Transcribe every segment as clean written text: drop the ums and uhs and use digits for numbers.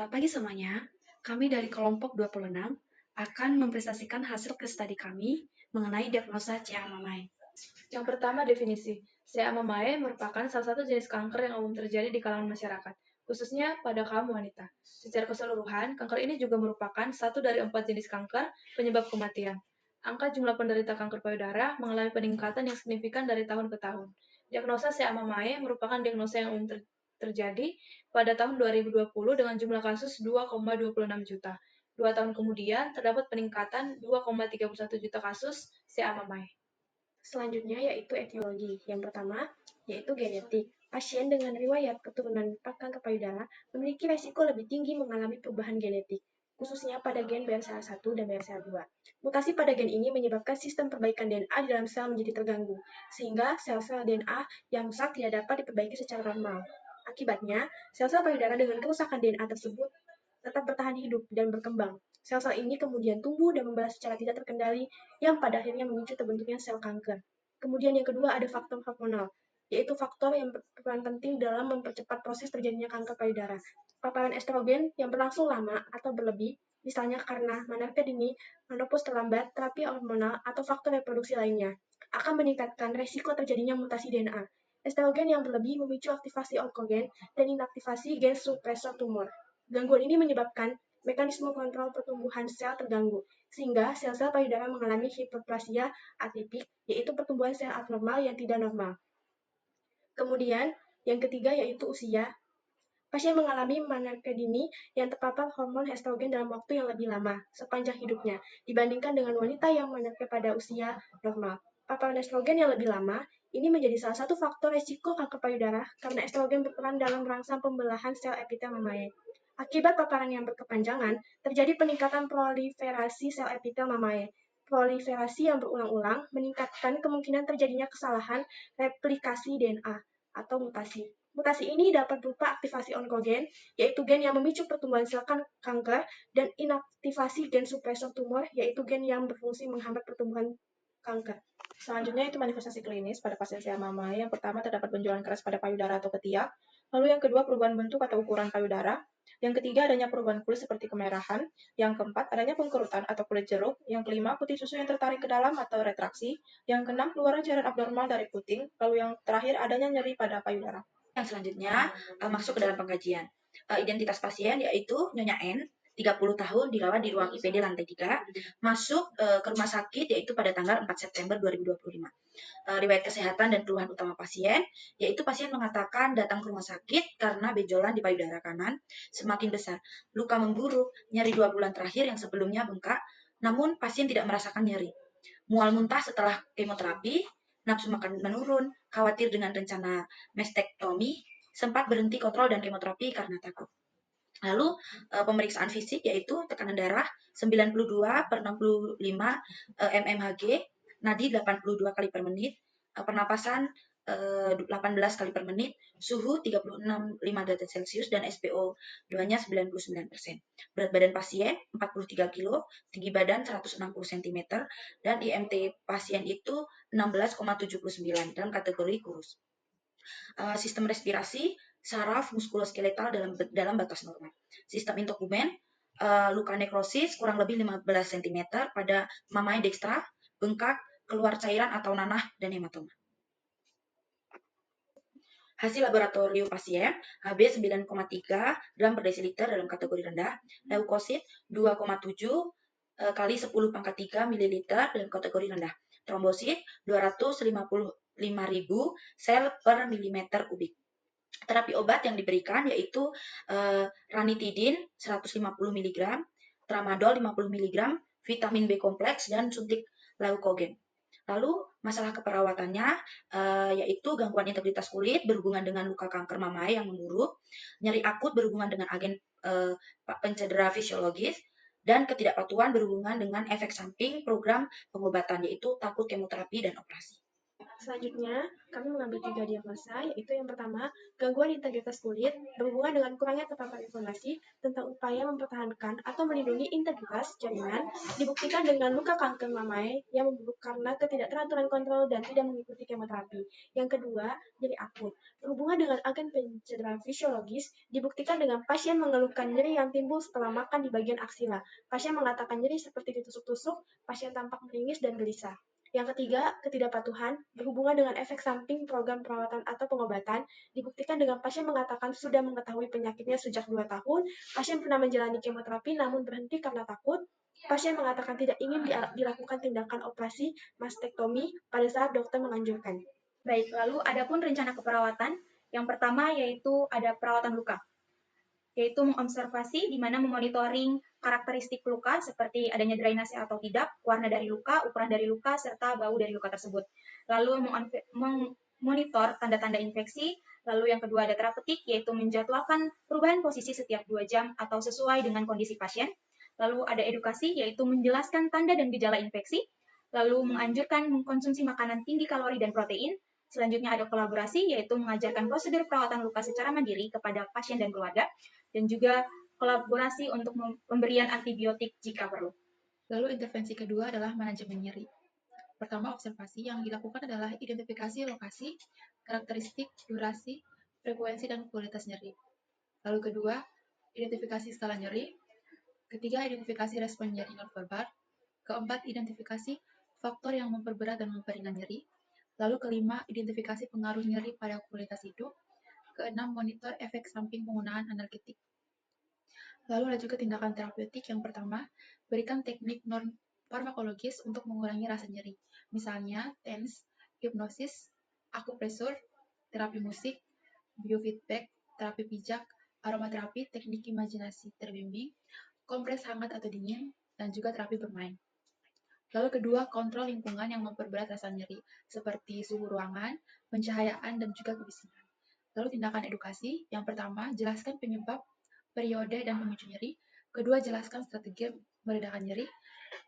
Selamat pagi semuanya. Kami dari kelompok 26 akan mempresentasikan hasil case study kami mengenai diagnosa CA Mamae. Yang pertama, definisi. CA Mamae merupakan salah satu jenis kanker yang umum terjadi di kalangan masyarakat, khususnya pada kaum wanita. Secara keseluruhan, kanker ini juga merupakan satu dari 4 jenis kanker penyebab kematian. Angka jumlah penderita kanker payudara mengalami peningkatan yang signifikan dari tahun ke tahun. Diagnosa CA Mamae merupakan diagnosa yang umum terjadi pada tahun 2020 dengan jumlah kasus 2,26 juta. 2 tahun kemudian, terdapat peningkatan 2,31 juta kasus CA Mamae. Selanjutnya yaitu etiologi. Yang pertama yaitu genetik. Pasien dengan riwayat keturunan kanker payudara memiliki resiko lebih tinggi mengalami perubahan genetik, khususnya pada gen BRCA1 dan BRCA2. Mutasi pada gen ini menyebabkan sistem perbaikan DNA di dalam sel menjadi terganggu, sehingga sel-sel DNA yang rusak tidak dapat diperbaiki secara normal. Akibatnya, sel-sel payudara dengan kerusakan DNA tersebut tetap bertahan hidup dan berkembang. Sel-sel ini kemudian tumbuh dan membalas secara tidak terkendali yang pada akhirnya memicu terbentuknya sel kanker. Kemudian yang kedua ada faktor hormonal, yaitu faktor yang berperan penting dalam mempercepat proses terjadinya kanker payudara. Paparan estrogen yang berlangsung lama atau berlebih, misalnya karena menarget dini, menopause terlambat, terapi hormonal, atau faktor reproduksi lainnya, akan meningkatkan resiko terjadinya mutasi DNA. Estrogen yang berlebih memicu aktivasi onkogen dan inaktivasi gen supresor tumor. Gangguan ini menyebabkan mekanisme kontrol pertumbuhan sel terganggu, sehingga sel-sel payudara mengalami hiperplasia atipik, yaitu pertumbuhan sel abnormal yang tidak normal. Kemudian, yang ketiga yaitu usia. Pasien mengalami menarche dini yang terpapar hormon estrogen dalam waktu yang lebih lama, sepanjang hidupnya, dibandingkan dengan wanita yang menarche pada usia normal. Paparan estrogen yang lebih lama, ini menjadi salah satu faktor resiko kanker payudara karena estrogen berperan dalam merangsang pembelahan sel epitel mamae. Akibat paparan yang berkepanjangan, terjadi peningkatan proliferasi sel epitel mamae. Proliferasi yang berulang-ulang meningkatkan kemungkinan terjadinya kesalahan replikasi DNA atau mutasi. Mutasi ini dapat berupa aktivasi onkogen, yaitu gen yang memicu pertumbuhan sel kanker, dan inaktivasi gen supresor tumor, yaitu gen yang berfungsi menghambat pertumbuhan kanker. Selanjutnya itu manifestasi klinis pada pasien CA Mamae. Yang pertama terdapat benjolan keras pada payudara atau ketiak. Lalu yang kedua perubahan bentuk atau ukuran payudara. Yang ketiga adanya perubahan kulit seperti kemerahan. Yang keempat adanya pengkerutan atau kulit jeruk. Yang kelima putih susu yang tertarik ke dalam atau retraksi. Yang keenam keluaran cairan abnormal dari puting. Lalu yang terakhir adanya nyeri pada payudara. Yang selanjutnya masuk ke dalam pengkajian. Identitas pasien yaitu Nyonya N, 30 tahun, dirawat di ruang IPD lantai 3, masuk ke rumah sakit yaitu pada tanggal 4 September 2025. Riwayat kesehatan dan keluhan utama pasien, yaitu pasien mengatakan datang ke rumah sakit karena benjolan di payudara kanan semakin besar, luka memburuk, nyeri 2 bulan terakhir yang sebelumnya bengkak, namun pasien tidak merasakan nyeri. Mual muntah setelah kemoterapi, nafsu makan menurun, khawatir dengan rencana mastektomi, sempat berhenti kontrol dan kemoterapi karena takut. Lalu pemeriksaan fisik yaitu tekanan darah 92/65 mmHg, nadi 82 kali per menit, pernapasan 18 kali per menit, suhu 36,5 derajat Celcius dan SpO2-nya 99%. Berat badan pasien 43 kg, tinggi badan 160 cm, dan IMT pasien itu 16,79 dalam kategori kurus. Sistem respirasi saraf muskuloskeletal dalam batas normal. Sistem intokumen, luka nekrosis kurang lebih 15 cm pada mamae dekstra, bengkak, keluar cairan atau nanah, dan hematoma. Hasil laboratorium pasien, Hb 9,3 gram per desiliter dalam kategori rendah, leukosit 2,7 kali 10 pangkat 3 ml dalam kategori rendah, trombosit 255.000 sel per milimeter kubik. Terapi obat yang diberikan yaitu ranitidin 150 mg, tramadol 50 mg, vitamin B kompleks, dan suntik leukogen. Lalu masalah keperawatannya yaitu gangguan integritas kulit berhubungan dengan luka kanker mamae yang memburuk, nyeri akut berhubungan dengan agen pencedera fisiologis, dan ketidakpatuhan berhubungan dengan efek samping program pengobatan yaitu takut kemoterapi dan operasi. Selanjutnya, kami mengambil 3 diagnosa, yaitu yang pertama, gangguan integritas kulit berhubungan dengan kurangnya terpampang informasi tentang upaya mempertahankan atau melindungi integritas jaringan, dibuktikan dengan luka kanker mamai yang memburuk karena ketidakteraturan kontrol dan tidak mengikuti kemoterapi. Yang kedua, nyeri akut berhubungan dengan agen pencedera fisiologis, dibuktikan dengan pasien mengeluhkan nyeri yang timbul setelah makan di bagian aksila. Pasien mengatakan nyeri seperti ditusuk-tusuk, pasien tampak meringis dan gelisah. Yang ketiga, ketidakpatuhan berhubungan dengan efek samping program perawatan atau pengobatan, dibuktikan dengan pasien mengatakan sudah mengetahui penyakitnya sejak 2 tahun, pasien pernah menjalani kemoterapi namun berhenti karena takut, pasien mengatakan tidak ingin dilakukan tindakan operasi mastektomi pada saat dokter menganjurkan. Baik, lalu adapun rencana keperawatan, yang pertama yaitu ada perawatan luka, yaitu mengobservasi di mana memonitoring karakteristik luka seperti adanya drainase atau tidak, warna dari luka, ukuran dari luka, serta bau dari luka tersebut. Lalu memonitor tanda-tanda infeksi. Lalu yang kedua ada terapeutik, yaitu menjadwalkan perubahan posisi setiap 2 jam atau sesuai dengan kondisi pasien. Lalu ada edukasi, yaitu menjelaskan tanda dan gejala infeksi. Lalu menganjurkan mengkonsumsi makanan tinggi kalori dan protein. Selanjutnya ada kolaborasi, yaitu mengajarkan prosedur perawatan luka secara mandiri kepada pasien dan keluarga, dan juga kolaborasi untuk pemberian antibiotik jika perlu. Lalu intervensi kedua adalah manajemen nyeri. Pertama, observasi yang dilakukan adalah identifikasi lokasi, karakteristik, durasi, frekuensi, dan kualitas nyeri. Lalu kedua, identifikasi skala nyeri. Ketiga, identifikasi respon nyeri nonverbal. Keempat, identifikasi faktor yang memperberat dan memperingan nyeri. Lalu kelima, identifikasi pengaruh nyeri pada kualitas hidup. Keenam, monitor efek samping penggunaan analgetik. Lalu ada juga tindakan terapeutik. Yang pertama, berikan teknik non-farmakologis untuk mengurangi rasa nyeri. Misalnya, TENS, hipnosis, akupresur, terapi musik, biofeedback, terapi pijak, aromaterapi, teknik imajinasi terbimbing, kompres hangat atau dingin, dan juga terapi bermain. Lalu kedua, kontrol lingkungan yang memperberat rasa nyeri, seperti suhu ruangan, pencahayaan, dan juga kebisingan. Lalu tindakan edukasi, yang pertama, jelaskan penyebab, periode, dan pemicu nyeri. Kedua, jelaskan strategi meredakan nyeri.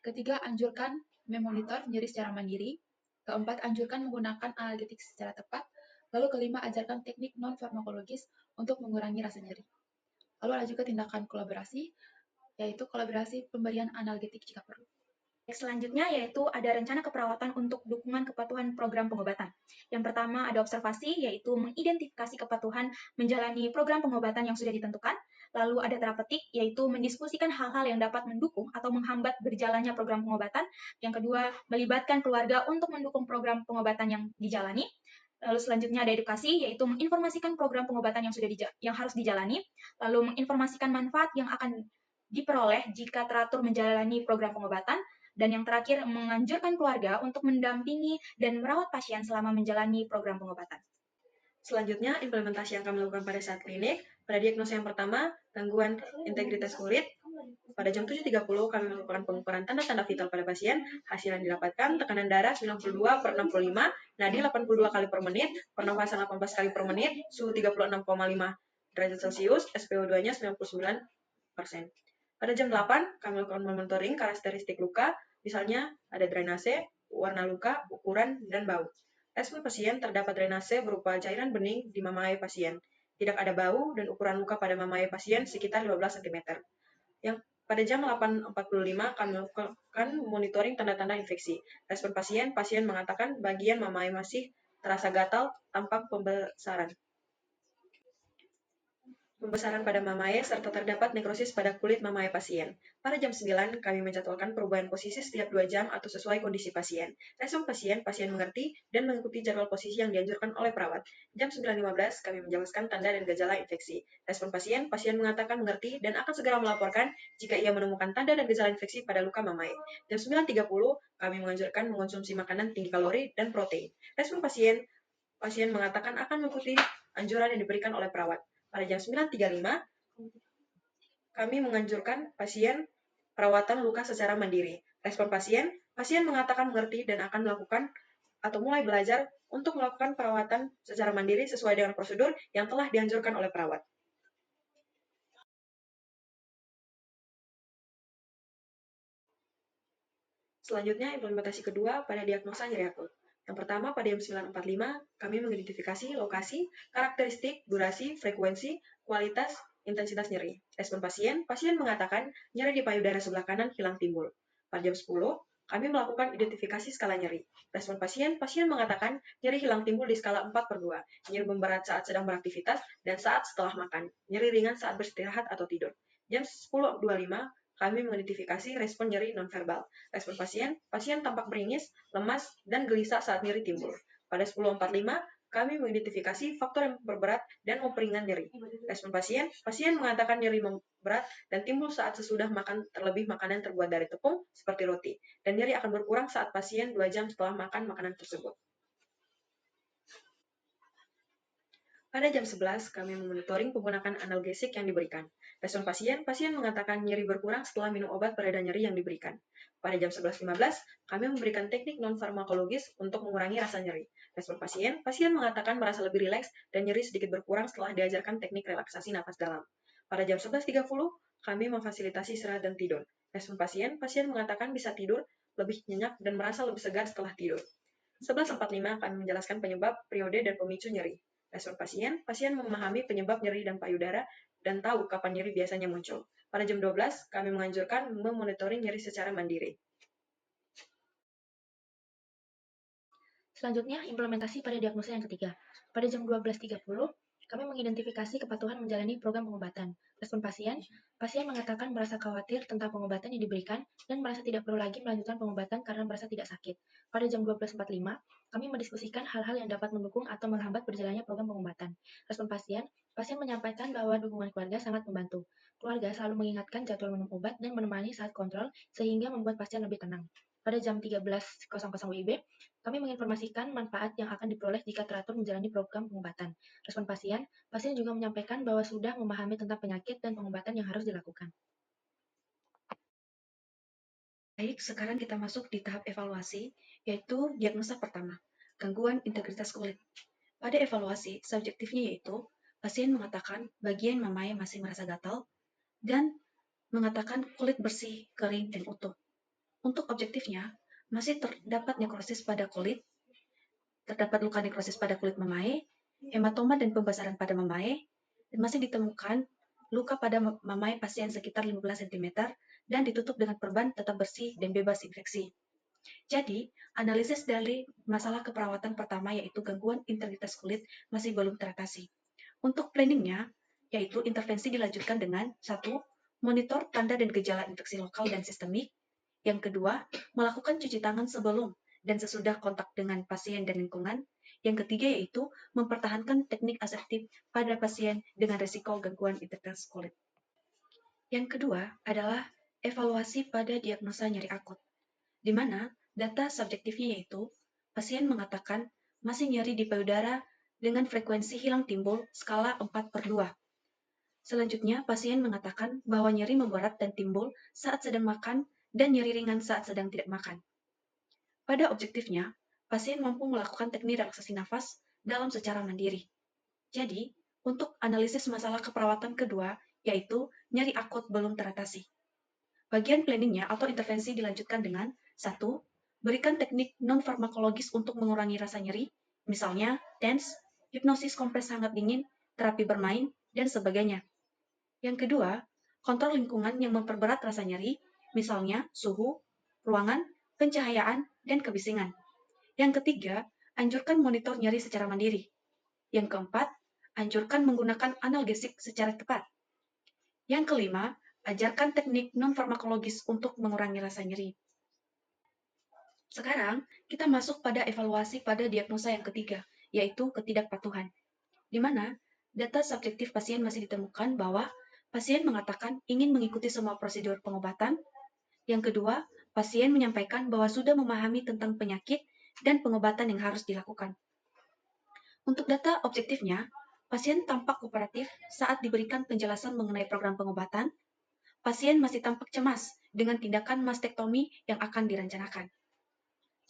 Ketiga, anjurkan memonitor nyeri secara mandiri. Keempat, anjurkan menggunakan analgetik secara tepat. Lalu kelima, ajarkan teknik non-farmakologis untuk mengurangi rasa nyeri. Lalu ada juga tindakan kolaborasi, yaitu kolaborasi pemberian analgetik jika perlu. Selanjutnya yaitu ada rencana keperawatan untuk dukungan kepatuhan program pengobatan. Yang pertama ada observasi, yaitu mengidentifikasi kepatuhan menjalani program pengobatan yang sudah ditentukan. Lalu ada terapeutik, yaitu mendiskusikan hal-hal yang dapat mendukung atau menghambat berjalannya program pengobatan. Yang kedua, melibatkan keluarga untuk mendukung program pengobatan yang dijalani. Lalu selanjutnya ada edukasi, yaitu menginformasikan program pengobatan yang harus dijalani. Lalu menginformasikan manfaat yang akan diperoleh jika teratur menjalani program pengobatan. Dan yang terakhir, menganjurkan keluarga untuk mendampingi dan merawat pasien selama menjalani program pengobatan. Selanjutnya, implementasi yang kami lakukan pada saat klinik. Pada diagnosa yang pertama, gangguan integritas kulit. Pada jam 7.30, kami melakukan pengukuran tanda-tanda vital pada pasien. Hasil yang didapatkan, tekanan darah 92/65, nadi 82 kali per menit, pernafasan 18 kali per menit, suhu 36,5 derajat Celcius, SpO2-nya 99%. Pada jam 8, kami melakukan monitoring karakteristik luka, misalnya ada drainase, warna luka, ukuran, dan bau. Respon pasien terdapat drainase berupa cairan bening di mamae pasien. Tidak ada bau dan ukuran luka pada mamae pasien sekitar 15 cm. Yang pada jam 8.45 kami melakukan monitoring tanda-tanda infeksi. Respon pasien mengatakan bagian mamae masih terasa gatal, tampak pembesaran pada mamae serta terdapat nekrosis pada kulit mamae pasien. Pada jam 9, kami menjadwalkan perubahan posisi setiap 2 jam atau sesuai kondisi pasien. Respon pasien mengerti dan mengikuti jadwal posisi yang dianjurkan oleh perawat. Jam 9.15, kami menjelaskan tanda dan gejala infeksi. Respon pasien mengatakan mengerti dan akan segera melaporkan jika ia menemukan tanda dan gejala infeksi pada luka mamae. Jam 9.30, kami menganjurkan mengonsumsi makanan tinggi kalori dan protein. Respon pasien mengatakan akan mengikuti anjuran yang diberikan oleh perawat. Pada jam 9.35, kami menganjurkan pasien perawatan luka secara mandiri. Respon pasien mengatakan mengerti dan akan melakukan atau mulai belajar untuk melakukan perawatan secara mandiri sesuai dengan prosedur yang telah dianjurkan oleh perawat. Selanjutnya, implementasi kedua pada diagnosa nyeri akut. Yang pertama, pada jam 9.45, kami mengidentifikasi lokasi, karakteristik, durasi, frekuensi, kualitas, intensitas nyeri. Respon pasien mengatakan nyeri di payudara sebelah kanan hilang timbul. Pada jam 10, kami melakukan identifikasi skala nyeri. Respon pasien mengatakan nyeri hilang timbul di skala 4/2, nyeri memberat saat sedang beraktivitas dan saat setelah makan, nyeri ringan saat beristirahat atau tidur. Jam 10.25, kami mengidentifikasi respon nyeri nonverbal. Respon pasien tampak meringis, lemas, dan gelisah saat nyeri timbul. Pada 10.45, kami mengidentifikasi faktor yang memperberat dan memperingan nyeri. Respon pasien mengatakan nyeri memberat dan timbul saat sesudah makan terlebih makanan terbuat dari tepung, seperti roti. Dan nyeri akan berkurang saat pasien 2 jam setelah makan makanan tersebut. Pada jam 11, kami memonitoring penggunaan analgesik yang diberikan. Respon pasien mengatakan nyeri berkurang setelah minum obat pereda nyeri yang diberikan. Pada jam 11.15, kami memberikan teknik non-farmakologis untuk mengurangi rasa nyeri. Respon pasien mengatakan merasa lebih rileks dan nyeri sedikit berkurang setelah diajarkan teknik relaksasi napas dalam. Pada jam 11.30, kami memfasilitasi istirahat dan tidur. Respon pasien mengatakan bisa tidur lebih nyenyak dan merasa lebih segar setelah tidur. 11.45, kami menjelaskan penyebab, periode, dan pemicu nyeri. Respon pasien memahami penyebab nyeri dan payudara dan tahu kapan nyeri biasanya muncul. Pada jam 12, kami menganjurkan memonitoring nyeri secara mandiri. Selanjutnya, implementasi pada diagnosa yang ketiga. Pada jam 12.30, kami mengidentifikasi kepatuhan menjalani program pengobatan. Respon pasien mengatakan merasa khawatir tentang pengobatan yang diberikan dan merasa tidak perlu lagi melanjutkan pengobatan karena merasa tidak sakit. Pada jam 12.45, kami mendiskusikan hal-hal yang dapat mendukung atau menghambat berjalannya program pengobatan. Respon pasien menyampaikan bahwa dukungan keluarga sangat membantu. Keluarga selalu mengingatkan jadwal minum obat dan menemani saat kontrol sehingga membuat pasien lebih tenang. Pada jam 13.00 WIB, kami menginformasikan manfaat yang akan diperoleh jika teratur menjalani program pengobatan. Respon pasien juga menyampaikan bahwa sudah memahami tentang penyakit dan pengobatan yang harus dilakukan. Baik, sekarang kita masuk di tahap evaluasi, yaitu diagnosa pertama, gangguan integritas kulit. Pada evaluasi, subjektifnya yaitu pasien mengatakan bagian mamae masih merasa gatal dan mengatakan kulit bersih, kering, dan utuh. Untuk objektifnya, masih terdapat nekrosis pada kulit, terdapat luka nekrosis pada kulit mamae, hematoma dan pembesaran pada mamae, dan masih ditemukan luka pada mamae pasien sekitar 15 cm dan ditutup dengan perban tetap bersih dan bebas infeksi. Jadi, analisis dari masalah keperawatan pertama yaitu gangguan integritas kulit masih belum teratasi. Untuk planningnya, yaitu intervensi dilanjutkan dengan 1. Monitor tanda dan gejala infeksi lokal dan sistemik. Yang kedua, melakukan cuci tangan sebelum dan sesudah kontak dengan pasien dan lingkungan. Yang ketiga yaitu mempertahankan teknik aseptif pada pasien dengan risiko gangguan integritas kulit. Yang kedua adalah evaluasi pada diagnosa nyeri akut, di mana data subjektifnya yaitu pasien mengatakan masih nyeri di payudara dengan frekuensi hilang timbul skala 4/2. Selanjutnya, pasien mengatakan bahwa nyeri memberat dan timbul saat sedang makan dan nyeri ringan saat sedang tidak makan. Pada objektifnya, pasien mampu melakukan teknik relaksasi nafas dalam secara mandiri. Jadi, untuk analisis masalah keperawatan kedua, yaitu nyeri akut belum teratasi. Bagian planningnya atau intervensi dilanjutkan dengan 1. Berikan teknik non-farmakologis untuk mengurangi rasa nyeri, misalnya TENS, hipnosis kompres hangat dingin, terapi bermain, dan sebagainya. Yang kedua, kontrol lingkungan yang memperberat rasa nyeri, misalnya suhu, ruangan, pencahayaan, dan kebisingan. Yang ketiga, anjurkan monitor nyeri secara mandiri. Yang keempat, anjurkan menggunakan analgesik secara tepat. Yang kelima, ajarkan teknik non-farmakologis untuk mengurangi rasa nyeri. Sekarang, kita masuk pada evaluasi pada diagnosa yang ketiga, yaitu ketidakpatuhan, di mana data subjektif pasien masih ditemukan bahwa pasien mengatakan ingin mengikuti semua prosedur pengobatan. Yang kedua, pasien menyampaikan bahwa sudah memahami tentang penyakit dan pengobatan yang harus dilakukan. Untuk data objektifnya, pasien tampak kooperatif saat diberikan penjelasan mengenai program pengobatan. Pasien masih tampak cemas dengan tindakan mastektomi yang akan direncanakan.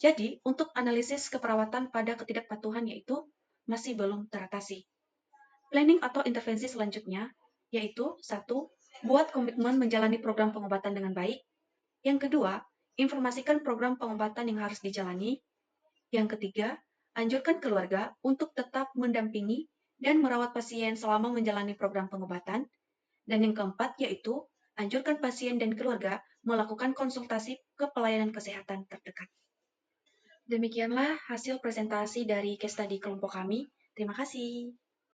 Jadi, untuk analisis keperawatan pada ketidakpatuhan yaitu masih belum teratasi. Planning atau intervensi selanjutnya yaitu 1. Buat komitmen menjalani program pengobatan dengan baik. Yang kedua, informasikan program pengobatan yang harus dijalani. Yang ketiga, anjurkan keluarga untuk tetap mendampingi dan merawat pasien selama menjalani program pengobatan. Dan yang keempat yaitu, anjurkan pasien dan keluarga melakukan konsultasi ke pelayanan kesehatan terdekat. Demikianlah hasil presentasi dari case study kelompok kami. Terima kasih.